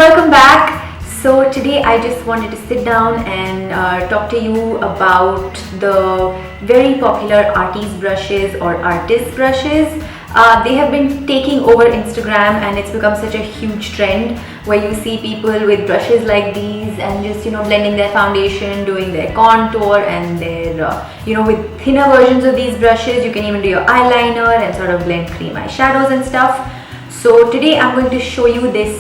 welcome back. So today I just wanted to sit down and talk to you about the very popular artist brushes or artist brushes. They have been taking over Instagram and it's become such a huge trend where you see people with brushes like these and just blending their foundation, doing their contour and their with thinner versions of these brushes you can even do your eyeliner and sort of blend cream eyeshadows and stuff. So today I'm going to show you this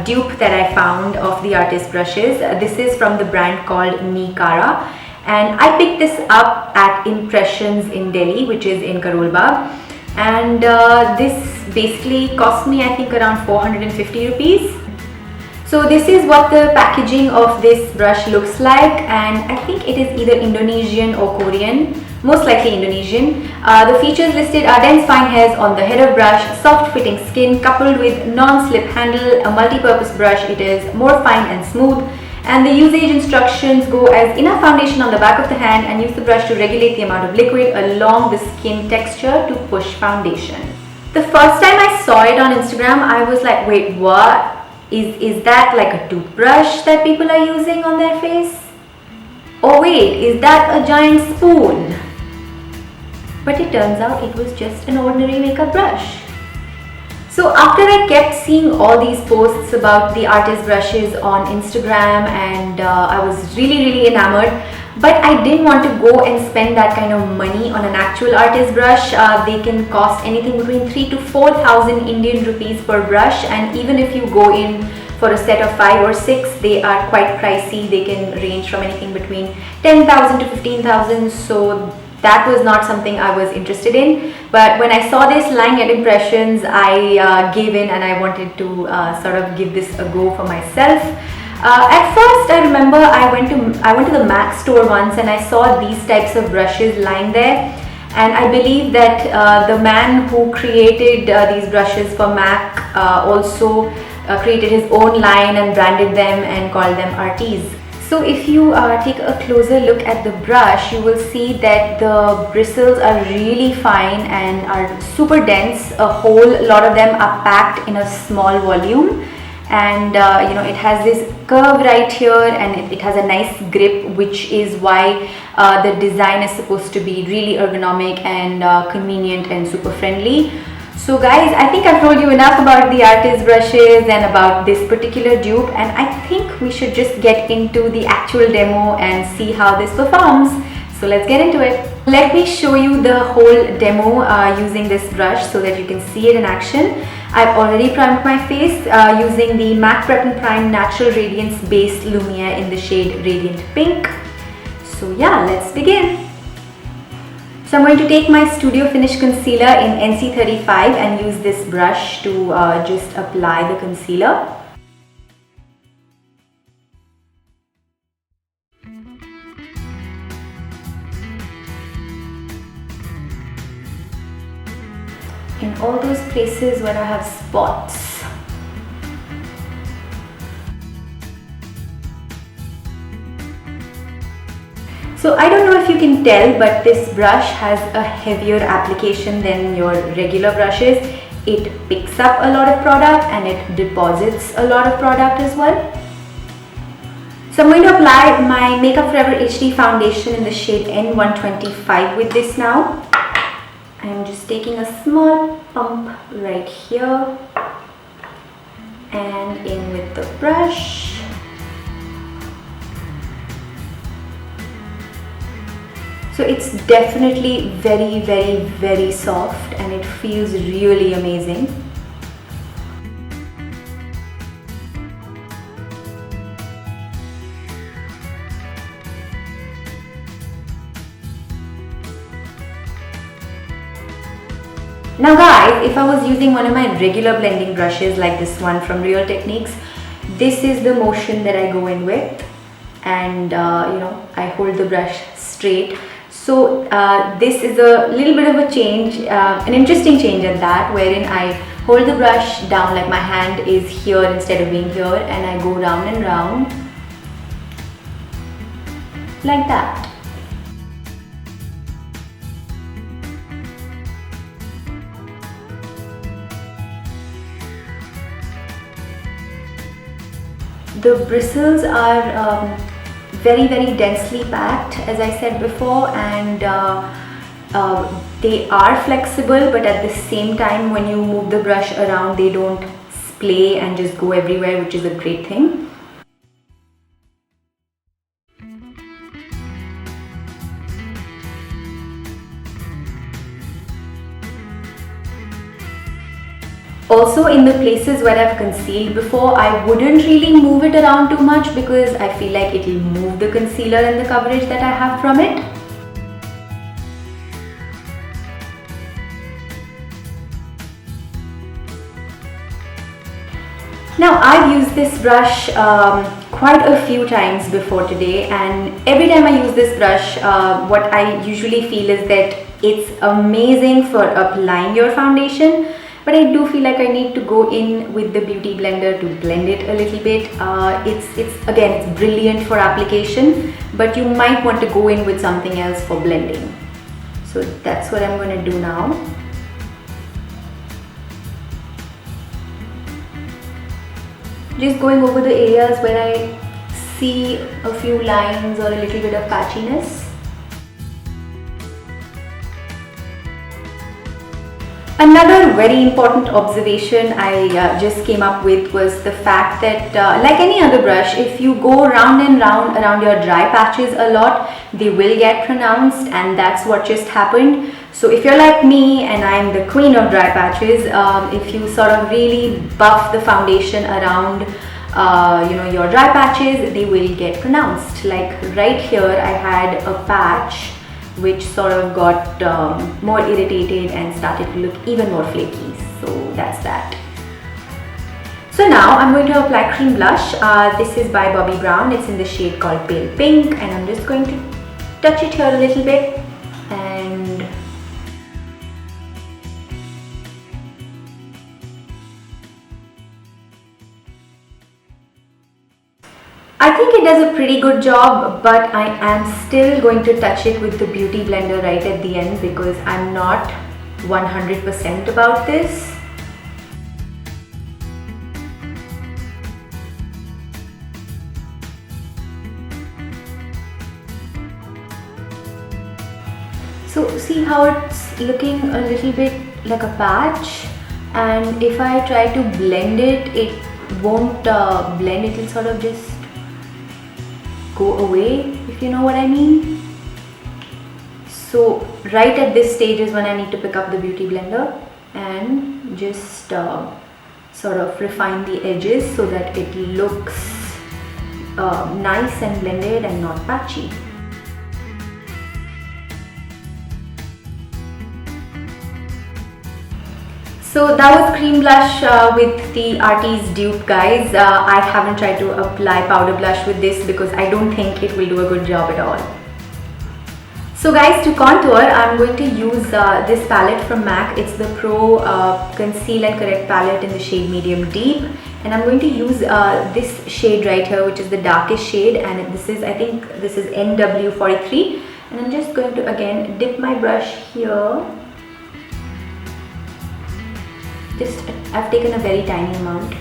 dupe that I found of the artist brushes. This is from the brand called Nicara and I picked this up at Impressions in Delhi, which is in Karol Bagh, and this basically cost me I think around 450 rupees. So this is what the packaging of this brush looks like, and I think it is either Indonesian or Korean, most likely Indonesian. The features listed are dense fine hairs on the head of brush, soft fitting skin coupled with non-slip handle, a multi-purpose brush. It is more fine and smooth, and the usage instructions go as enough foundation on the back of the hand and use the brush to regulate the amount of liquid along the skin texture to push foundation. The first time I saw it on Instagram I was like, wait, what? Is that like a toothbrush that people are using on their face? Oh wait, is that a giant spoon? But it turns out it was just an ordinary makeup brush. So after I kept seeing all these posts about the artist brushes on Instagram and I was really enamored, but I didn't want to go and spend that kind of money on an actual artist brush. They can cost anything between 3 to 4,000 Indian rupees per brush, and even if you go in for a set of 5 or 6, they are quite pricey. They can range from anything between 10,000 to 15,000. So that was not something I was interested in. But when I saw this lying at Impressions, I gave in and I wanted to sort of give this a go for myself. At first I remember I went to the MAC store once and I saw these types of brushes lying there, and I believe that the man who created these brushes for MAC also created his own line and branded them and called them Artis. So if you take a closer look at the brush, you will see that the bristles are really fine and are super dense. A whole lot of them are packed in a small volume, and it has this curve right here and it has a nice grip, which is why the design is supposed to be really ergonomic and convenient and super friendly. So guys, I think I've told you enough about the artist brushes and about this particular dupe, and I think we should just get into the actual demo and see how this performs. So let's get into it. Let me show you the whole demo using this brush so that you can see it in action. I've already primed my face using the MAC Prep and Prime Natural Radiance Base Lumia in the shade Radiant Pink. So yeah, let's begin. So I'm going to take my Studio Finish Concealer in NC35 and use this brush to just apply the concealer. In all those places where I have spots. So I don't know if you can tell, but this brush has a heavier application than your regular brushes. It picks up a lot of product and it deposits a lot of product as well. So I'm going to apply my Makeup Forever HD foundation in the shade N125 with this now. I'm just taking a small pump right here and in with the brush. So it's definitely very soft and it feels really amazing. Now guys, if I was using one of my regular blending brushes like this one from Real Techniques, this is the motion that I go in with, and I hold the brush straight. So this is a little bit of a change, an interesting change at that, wherein I hold the brush down like my hand is here instead of being here, and I go round and round like that. The bristles are very densely packed, as I said before, and they are flexible, but at the same time when you move the brush around they don't splay and just go everywhere, which is a great thing. Also, in the places where I've concealed before, I wouldn't really move it around too much because I feel like it will move the concealer and the coverage that I have from it. Now, I've used this brush quite a few times before today, and every time I use this brush, what I usually feel is that it's amazing for applying your foundation, but I do feel like I need to go in with the beauty blender to blend it a little bit. It's brilliant for application, but you might want to go in with something else for blending. So that's what I'm going to do now. Just going over the areas where I see a few lines or a little bit of patchiness. Another very important observation I just came up with was the fact that like any other brush, if you go round and round around your dry patches a lot, they will get pronounced, and that's what just happened. So if you're like me and I'm the queen of dry patches, if you sort of really buff the foundation around your dry patches, they will get pronounced. Like right here I had a patch which sort of got more irritated and started to look even more flaky. So that's that. So now I'm going to apply cream blush. This is by Bobbi Brown. It's in the shade called Pale Pink, and I'm just going to touch it here a little bit. And I think it does a pretty good job, but I am still going to touch it with the beauty blender right at the end because I'm not 100% about this. So see how it's looking a little bit like a patch, and if I try to blend it, it won't blend, it will sort of just go away, if you know what I mean. So right at this stage is when I need to pick up the beauty blender and just sort of refine the edges so that it looks nice and blended and not patchy. So that was cream blush with the Artis dupe, guys. I haven't tried to apply powder blush with this because I don't think it will do a good job at all. So guys, to contour, I'm going to use this palette from MAC. It's the Pro Conceal and Correct palette in the shade Medium Deep. And I'm going to use this shade right here, which is the darkest shade. And this is, I think this is NW43. And I'm just going to again dip my brush here. I've taken a very tiny amount.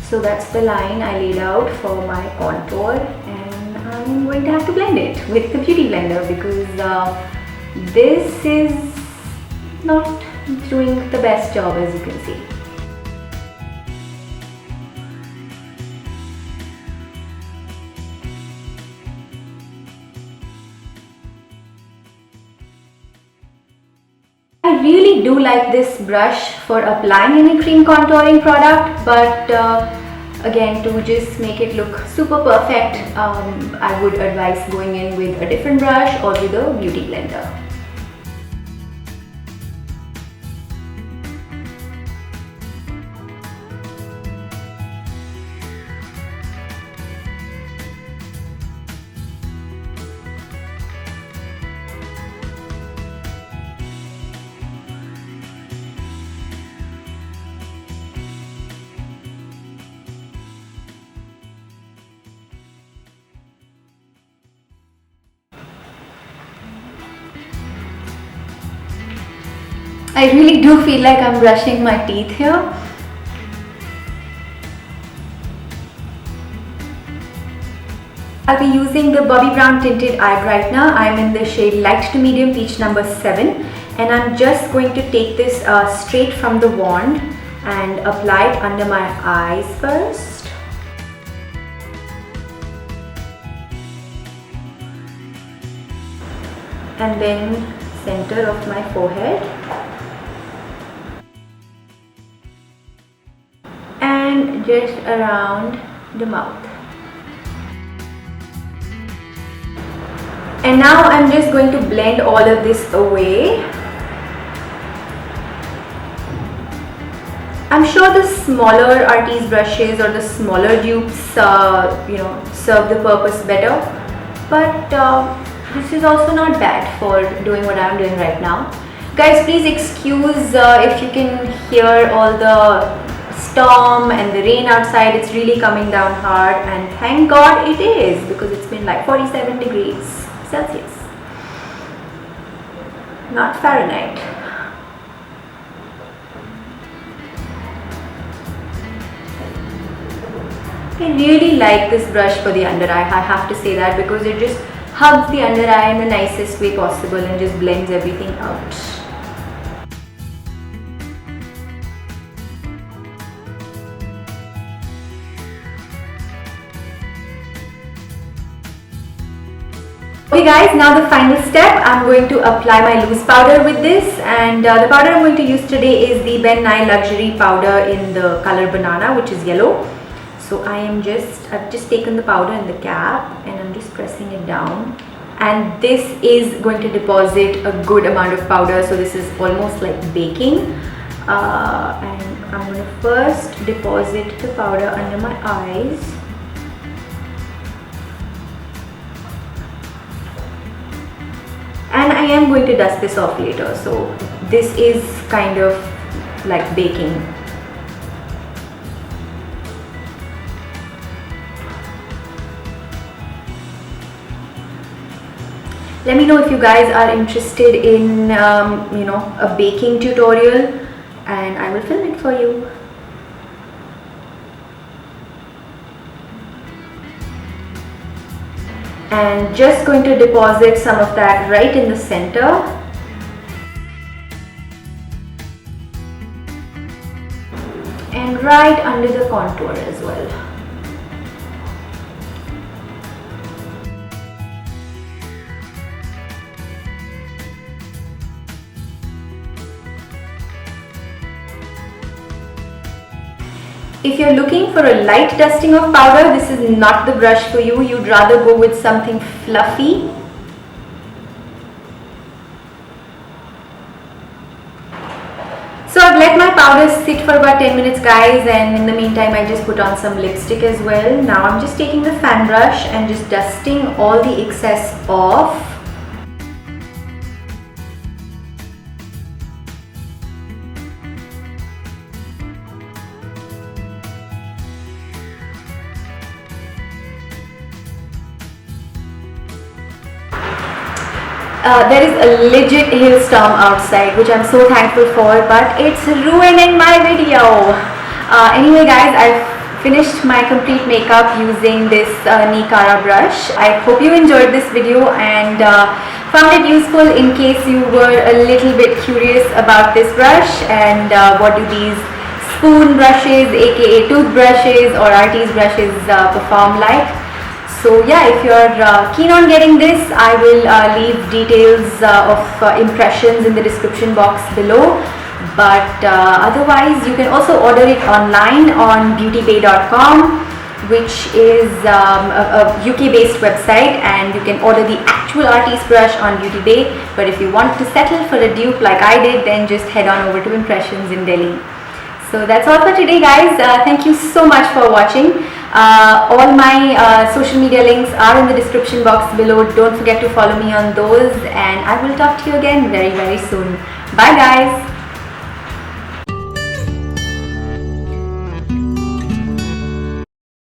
So that's the line I laid out for my contour, and I'm going to have to blend it with the beauty blender because this is not doing the best job, as you can see. I really do like this brush for applying any cream contouring product, but again, to just make it look super perfect, I would advise going in with a different brush or with a beauty blender. I really do feel like I'm brushing my teeth here. I'll be using the Bobbi Brown Tinted Eye Brightener. I'm in the shade Light to Medium Peach number 7, and I'm just going to take this straight from the wand and apply it under my eyes first. And then center of my forehead. And just around the mouth. And now I'm just going to blend all of this away. I'm sure the smaller Artis brushes or the smaller dupes serve the purpose better, but this is also not bad for doing what I'm doing right now. Guys, please excuse if you can hear all the storm and the rain outside. It's really coming down hard, and thank God it is, because it's been like 47 degrees Celsius, not Fahrenheit. I really like this brush for the under eye, I have to say that, because it just hugs the under eye in the nicest way possible and just blends everything out. Okay guys, now the final step, I'm going to apply my loose powder with this, and the powder I'm going to use today is the Ben Nye Luxury powder in the color Banana, which is yellow. So I've just taken the powder in the cap and I'm just pressing it down, and this is going to deposit a good amount of powder, so this is almost like baking. And I'm going to first deposit the powder under my eyes. And I am going to dust this off later, so this is kind of like baking. Let me know if you guys are interested in a baking tutorial, and I will film it for you. And just going to deposit some of that right in the center. And right under the contour as well. If you're looking for a light dusting of powder, this is not the brush for you. You'd rather go with something fluffy. So I've let my powder sit for about 10 minutes guys, and in the meantime I just put on some lipstick as well. Now I'm just taking the fan brush and just dusting all the excess off. There is a legit hailstorm outside, which I'm so thankful for, but it's ruining my video. Anyway guys, I've finished my complete makeup using this Nicara brush. I hope you enjoyed this video and found it useful in case you were a little bit curious about this brush and what do these spoon brushes, aka toothbrushes or Artis brushes perform like. So yeah, if you're keen on getting this, I will leave details of impressions in the description box below. But otherwise, you can also order it online on beautybay.com, which is a UK-based website, and you can order the actual Artis brush on Beauty Bay. But if you want to settle for a dupe like I did, then just head on over to Impressions in Delhi. So that's all for today guys. Thank you so much for watching. All my social media links are in the description box below. Don't forget to follow me on those, and I will talk to you again very soon. Bye guys.